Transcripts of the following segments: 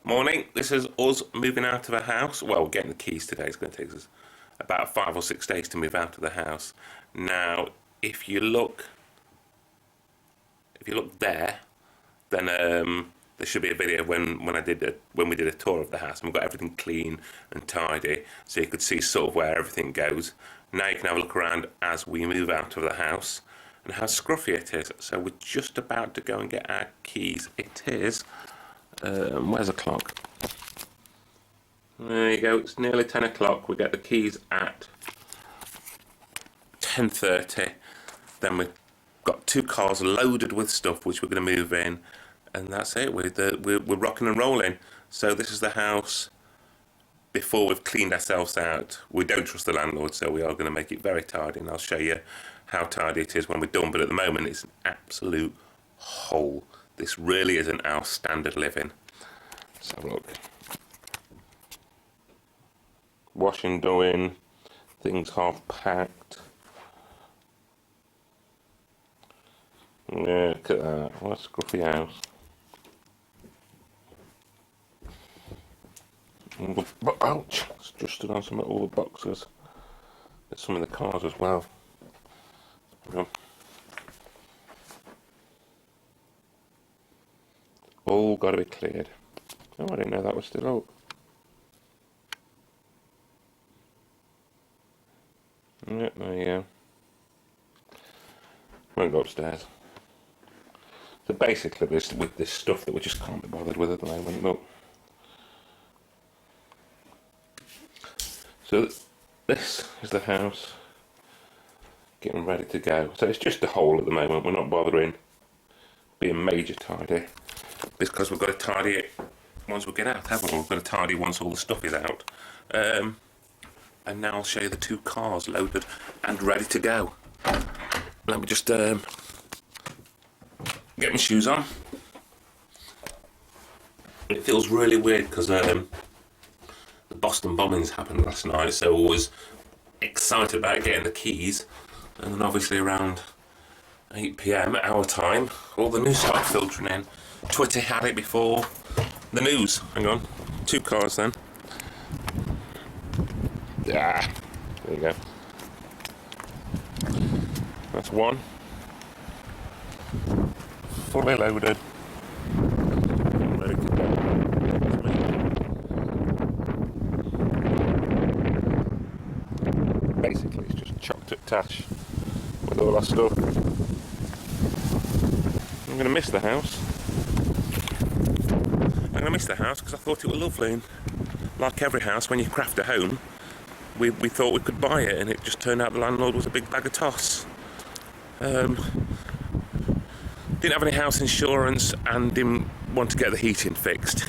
Morning, this is us moving out of a house. Well, getting the keys today. It's going to take us about 5 or 6 days to move out of the house. Now, if you look there, then there should be a video when we did a tour of the house, and we've got everything clean and tidy, so you could see sort of where everything goes. Now you can have a look around as we move out of the house and how scruffy it is. So we're just about to go and get our keys. It is where's the clock? There you go, it's nearly 10 o'clock. We get the keys at 10:30. Then we've got 2 cars loaded with stuff which we're going to move in, and that's it. We're rocking and rolling. So this is the house before we've cleaned ourselves out. We don't trust the landlord, so we are going to make it very tidy, and I'll show you how tidy it is when we're done. But at the moment it's an absolute hole. This really isn't our standard living. Let's have a look. Washing doing, things half packed. Yeah, look at that. What a scruffy house. Ouch! It's just stood on some of all the boxes. There's some in the cars as well. All got to be cleared. Oh, I didn't know that was still up. Yeah, there you go. Won't go upstairs. So basically, with this stuff that we just can't be bothered with at the moment. Look. So this is the house getting ready to go. So it's just a hole at the moment. We're not bothering being major tidy, because we've got to tidy it once we get out, haven't we? We've got to tidy once all the stuff is out. And now I'll show you the 2 cars loaded and ready to go. Let me just get my shoes on. It feels really weird because the Boston bombings happened last night, so I was excited about getting the keys, and then obviously around 8 PM our time, all the news started filtering in. Twitter had it before the news. Hang on, 2 cars then. Ah, there you go. That's 1. Fully loaded. Ready to go. Basically, it's just chocked at Tash with all our stuff. I'm going to miss the house. I'm going to miss the house because I thought it was lovely. And like every house, when you craft a home, we thought we could buy it, and it just turned out the landlord was a big bag of toss. Didn't have any house insurance and didn't want to get the heating fixed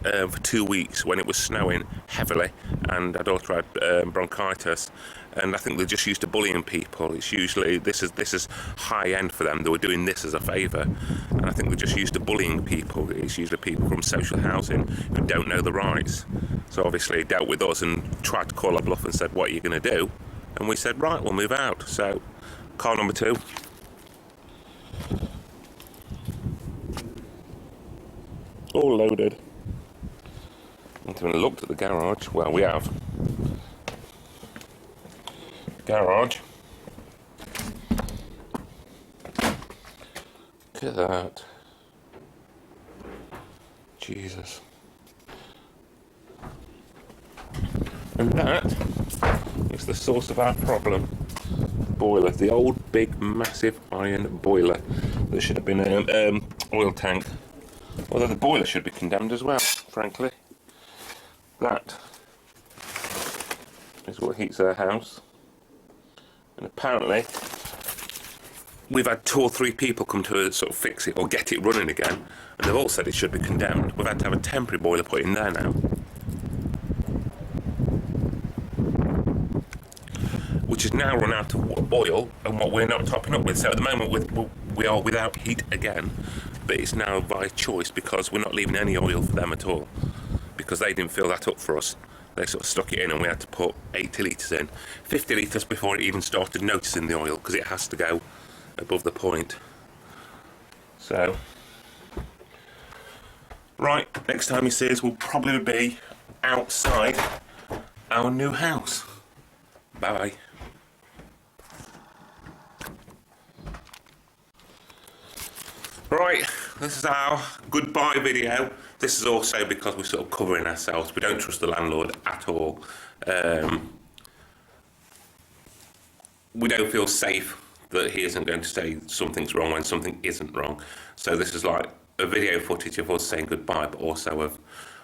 for 2 weeks when it was snowing heavily, and our daughter had bronchitis, and I think they're just used to bullying people. It's usually this is high end for them. They were doing this as a favour, and I think they're just used to bullying people. It's usually people from social housing who don't know the rights. So obviously he dealt with us and tried to call our bluff and said, "What are you going to do?" And we said, "Right, we'll move out." So car number 2. All loaded. I haven't looked at the garage. Well, we have. Garage. Look at that. Jesus. And that is the source of our problem. Boiler. The old, big, massive iron boiler that should have been an oil tank. Although the boiler should be condemned as well, frankly. That is what heats our house. And apparently we've had 2 or 3 people come to sort of fix it or get it running again, and they've all said it should be condemned. We've had to have a temporary boiler put in there now, which has now run out of oil and what we're not topping up with. So at the moment we are without heat again, but it's now by choice because we're not leaving any oil for them at all, because they didn't fill that up for us. They sort of stuck it in, and we had to put 80 litres in, 50 litres before it even started noticing the oil, because it has to go above the point. So Right, next time you see us, we'll probably be outside our new house. Bye. Right, this is our goodbye video. This is also because we're sort of covering ourselves. We don't trust the landlord at all. We don't feel safe that he isn't going to say something's wrong when something isn't wrong. So this is like a video footage of us saying goodbye, but also of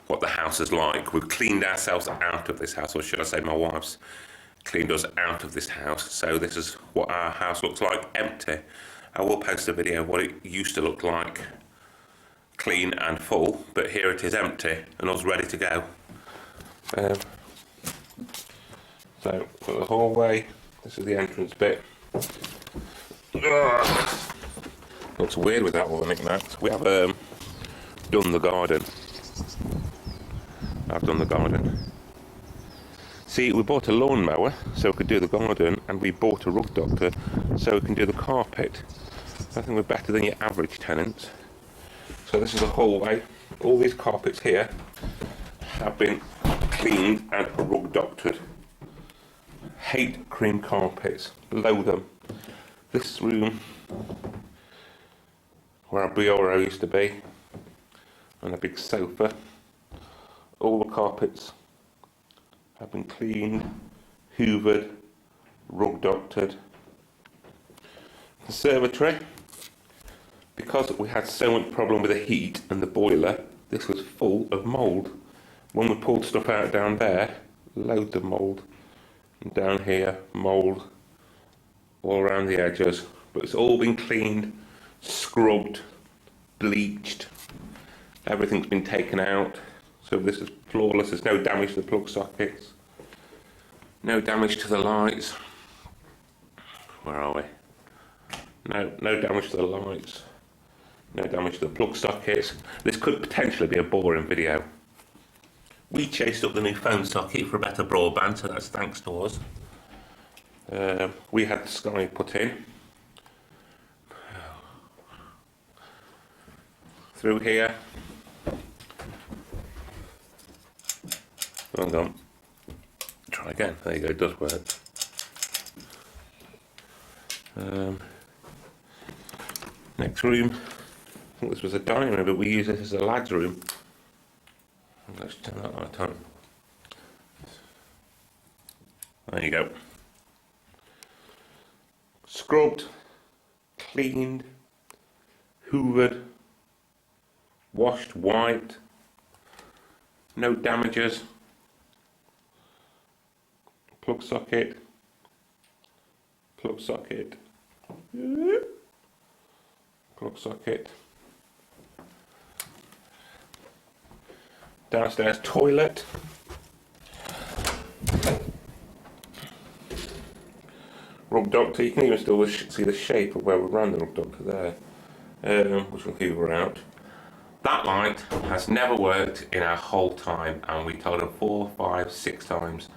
what the house is like. We've cleaned ourselves out of this house, or should I say my wife's cleaned us out of this house. So this is what our house looks like, empty. I will post a video of what it used to look like, clean and full, but here it is empty and us ready to go. So for the hallway, this is the entrance bit. Looks weird without all the knickknacks. We have done the garden. I've done the garden. See, we bought a lawnmower so we could do the garden, and we bought a rug doctor so we can do the carpet. I think we're better than your average tenants. So this is the hallway. All these carpets here have been cleaned and rug doctored. Hate cream carpets, loathe them. This room where our bureau used to be, and a big sofa, all the carpets have been cleaned, hoovered, rug doctored. Conservatory, because we had so much problem with the heat and the boiler, this was full of mould. When we pulled stuff out down there, loads of mould. And down here, mould all around the edges. But it's all been cleaned, scrubbed, bleached. Everything's been taken out. So this is flawless. There's no damage to the plug sockets. No damage to the lights. Where are we? No damage to the lights. No damage to the plug sockets. This could potentially be a boring video. We chased up the new phone socket for a better broadband, so that's thanks to us. We had the Sky put in. Through here. Hang on. Try again. There you go, it does work. Next room. I think this was a dining room, but we use this as a lad's room. Let's turn that light on. There you go. Scrubbed, cleaned, hoovered, washed, wiped, no damages. Plug socket, plug socket, plug socket. Downstairs toilet. Rug doctor, you can even still see the shape of where we ran the rug doctor there, which will hoover out. That light has never worked in our whole time, and we told them 4, 5, 6 times,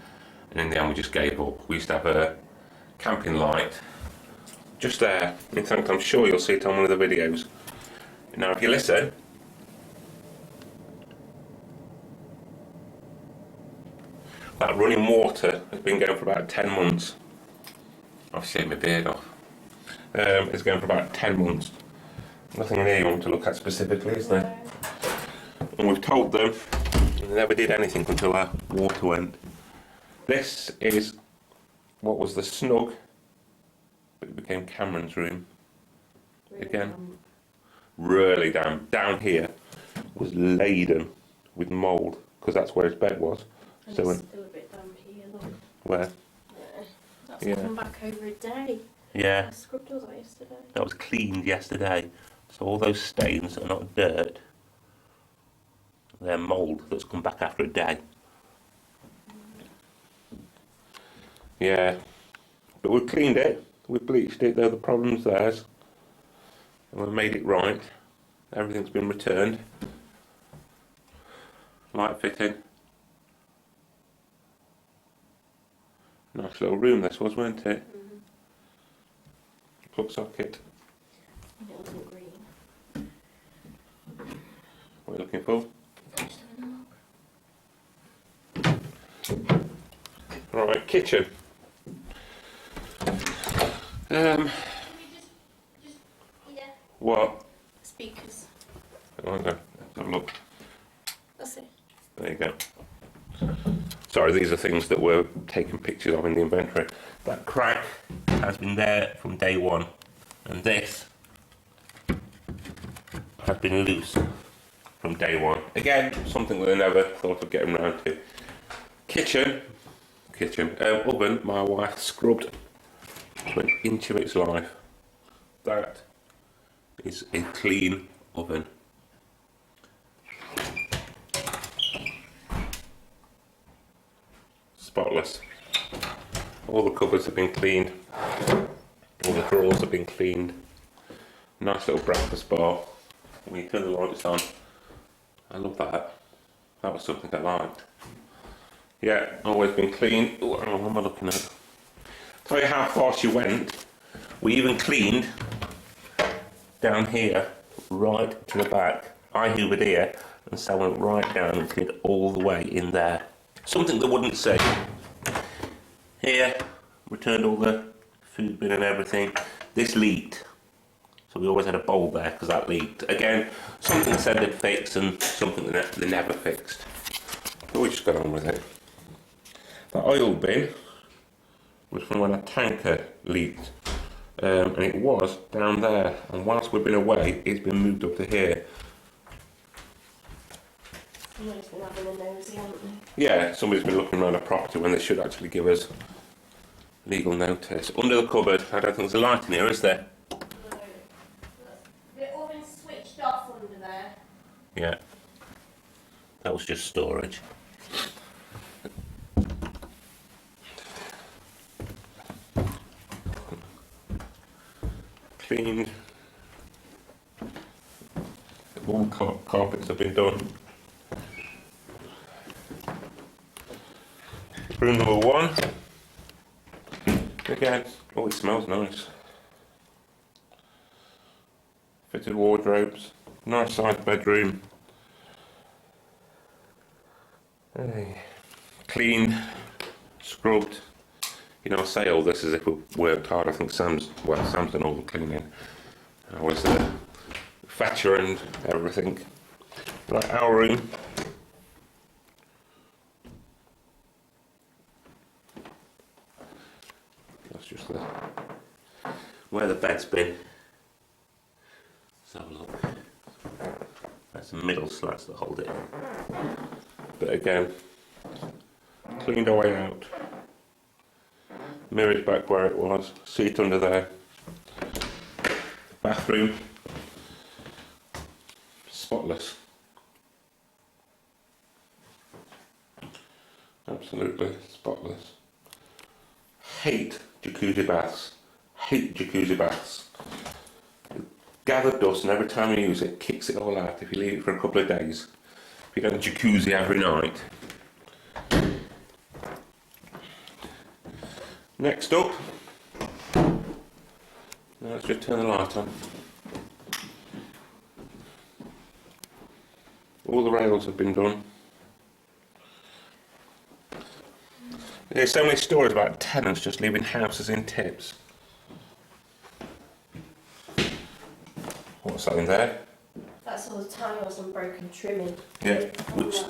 and in the end we just gave up. We used to have a camping light just there. In fact, I'm sure you'll see it on one of the videos. Now if you listen, that running water has been going for about 10 months. I've shaved my beard off. It's going for about 10 months. Nothing in here you want to look at specifically, is there? And we've told them, and they never did anything until our water went. This is what was the snug, but it became Cameron's room. Really again, really damp. Down here was laden with mould, because that's where his bed was. And so it's still a bit damp here, look. Where? That's come back over a day. Yeah. I scrubbed all that yesterday. That was cleaned yesterday. So all those stains are not dirt. They're mould that's come back after a day. Yeah. But we've cleaned it. We've bleached it. There are the problems there. And we've made it right. Everything's been returned. Light fitting. Nice little room this was, weren't it? Mm-hmm. Plug socket. And it wasn't green. What are you looking for? Right, kitchen. Yeah. What? Speakers. Okay, let's have a look. That's it. There you go. Sorry, these are things that we're taking pictures of in the inventory. That crack has been there from day one, and this has been loose from day one. Again, something that I never thought of getting round to. Kitchen, oven, my wife scrubbed to an inch of its life. That is a clean oven. Spotless. All the cupboards have been cleaned. All the drawers have been cleaned. Nice little breakfast bar. When you turn the lights on, I love that. That was something I liked. Yeah, always been clean. Ooh, what am I looking at? Tell you how far she went. We even cleaned down here, right to the back. I hoovered here, and so went right down and cleaned all the way in there. Something they wouldn't say. Here, returned all the food bin and everything. This leaked. So we always had a bowl there because that leaked. Again, something said they'd fix and something they never fixed. But we just got on with it. That oil bin was from when a tanker leaked. And it was down there. And whilst we've been away, it's been moved up to here. Somebody's been having a nosy, haven't they? Yeah, somebody's been looking around a property when they should actually give us legal notice. Under the cupboard, I don't think there's a light in here, is there? No. The oven's switched off under there. Yeah. That was just storage. Cleaned. All carpets have been done. Room number 1. Again, oh, it smells nice. Fitted wardrobes. Nice sized bedroom. Hey. Cleaned, scrubbed. You know, I say all this as if we worked hard. I think Sam's done all the cleaning. I was the fetcher and everything. Right, our room. That's just where the bed's been. Let's have a look. That's the middle slats that hold it in. But again, cleaned our way out. Mirrors back where it was. Seat under there. Bathroom. Spotless. Absolutely spotless. Hate jacuzzi baths. Hate jacuzzi baths. Gathered dust, and every time you use it, kicks it all out if you leave it for a couple of days. If you don't jacuzzi every night. Next up, now let's just turn the light on. All the rails have been done. There's so many stories about tenants just leaving houses in tips. What's that in there? That's all the tiles and broken trimming. Yeah, All which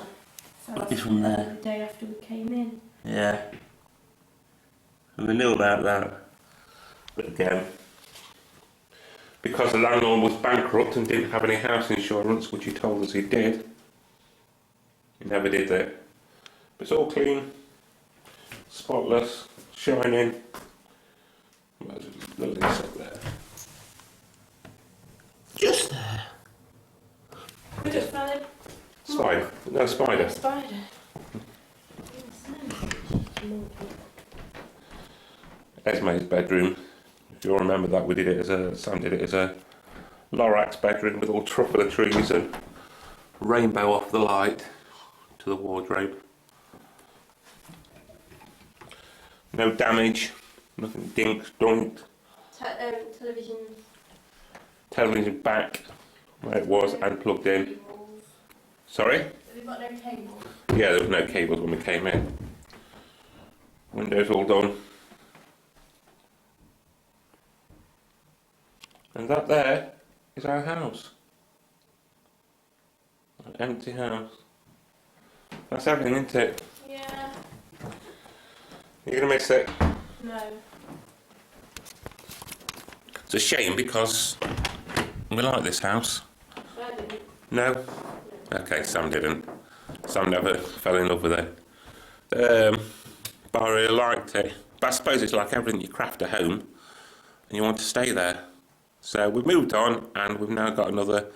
that. is from there. The day after we came in. Yeah. And we knew about that. But again, because the landlord was bankrupt and didn't have any house insurance, which he told us he did, he never did that. But it's all clean, spotless, shining. There's a little insect there. Just there. We just found it. Spider. No, spider. Spider. Esme's bedroom. If you'll remember that, we did it as Sam did it as a Lorax bedroom with all truffle trees and rainbow off the light to the wardrobe. No damage, nothing dinked, dunked. Television. Television back where it was and plugged in. Sorry? Have you got no cables? Yeah, there was no cables when we came in. Windows all done. And that there is our house. An empty house. That's everything, isn't it? Yeah. You're going to miss it? No. It's a shame because we like this house. I didn't. No? Okay, Sam didn't. Sam never fell in love with it. But I really liked it. But I suppose it's like everything, you craft a home and you want to stay there. So we've moved on and we've now got another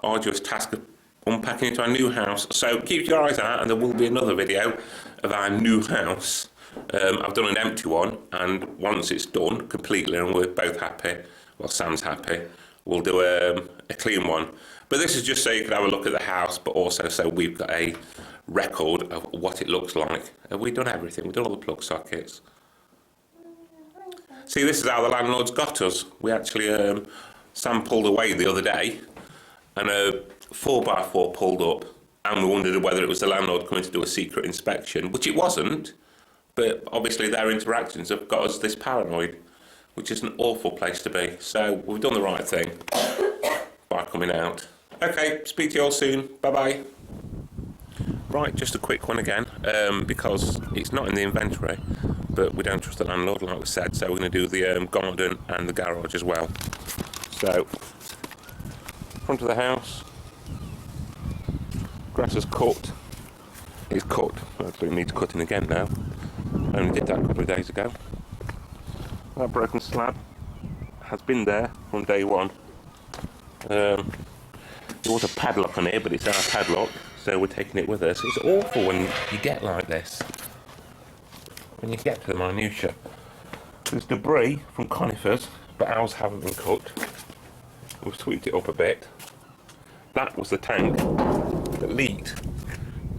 arduous task of unpacking into our new house. So keep your eyes out and there will be another video of our new house. I've done an empty one, and once it's done completely and we're both happy, well Sam's happy, we'll do a clean one. But this is just so you can have a look at the house, but also so we've got a record of what it looks like. We've done everything, we've done all the plug sockets. See, this is how the landlord's got us. We actually, Sam pulled away the other day and a 4x4 pulled up, and we wondered whether it was the landlord coming to do a secret inspection, which it wasn't, but obviously their interactions have got us this paranoid, which is an awful place to be. So we've done the right thing by coming out. Okay, speak to you all soon. Bye-bye. Right, just a quick one again, because it's not in the inventory, but we don't trust the landlord, like we said, so we're going to do the garden and the garage as well. So, front of the house, grass is cut. It's cut. Actually, it needs cutting again now. Only did that a couple of days ago. That broken slab has been there from day one. There was a padlock on here, but it's our padlock, so we're taking it with us. It's awful when you get like this, when you get to the minutiae. There's debris from conifers, but ours haven't been cut. We've sweeped it up a bit. That was the tank that leaked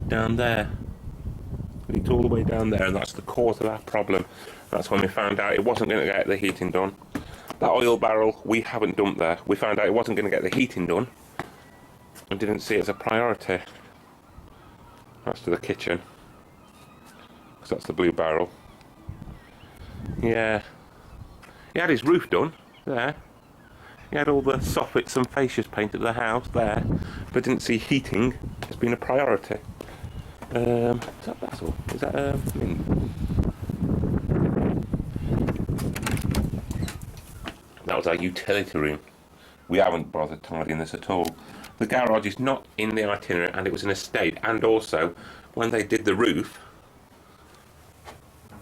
down there. Leaked all the way down there, and that's the cause of our problem. That's when we found out it wasn't going to get the heating done. That oil barrel we haven't dumped there. We found out it wasn't going to get the heating done and didn't see it as a priority. That's to the kitchen, because that's the blue barrel. Yeah, he had his roof done there. He had all the soffits and fascias painted to the house there, but didn't see heating as being a priority. Is that Basil? Is that mint? That was our utility room. We haven't bothered tidying this at all. The garage is not in the itinerary, and it was in a state. And also, when they did the roof,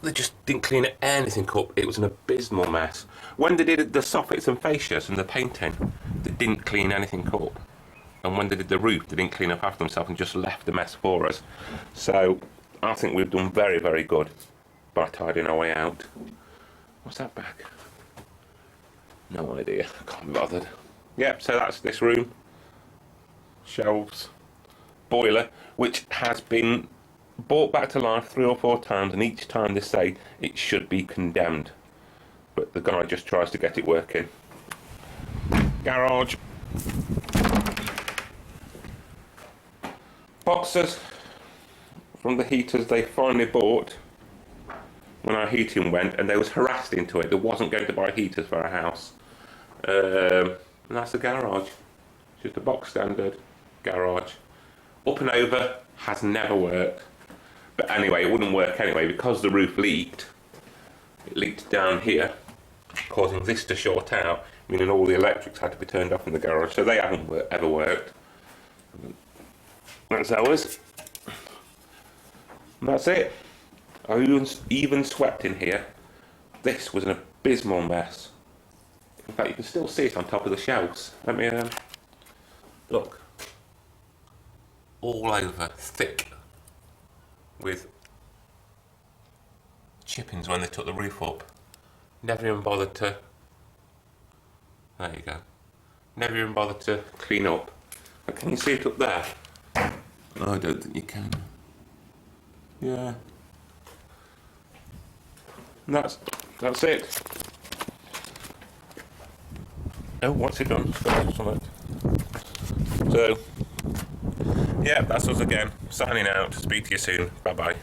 they just didn't clean anything up. It was an abysmal mess. When they did the soffits and fascias and the painting, they didn't clean anything up. And when they did the roof, they didn't clean up after themselves and just left the mess for us. So I think we've done very, very good by tidying our way out. What's that back? No idea. I can't be bothered. Yep, so that's this room. Shelves. Boiler, which has been brought back to life 3 or 4 times, and each time they say it should be condemned. But the guy just tries to get it working. Garage. Boxes from the heaters they finally bought when our heating went, and they was harassed into it. They wasn't going to buy heaters for our house. And that's the garage. Just a box standard garage. Up and over has never worked. But anyway, it wouldn't work anyway because the roof leaked. It leaked down here, causing this to short out, meaning all the electrics had to be turned off in the garage. So they haven't ever worked. That's ours. And that's it. I even swept in here. This was an abysmal mess. In fact, you can still see it on top of the shelves. Let me look. All over, thick with chippings when they took the roof up. Never even bothered to. There you go. Never even bothered to clean up. But can you see it up there? I don't think you can. Yeah. And that's it. Oh, what's it done? So, Yeah, that's us again. Signing out. Speak to you soon. Bye bye.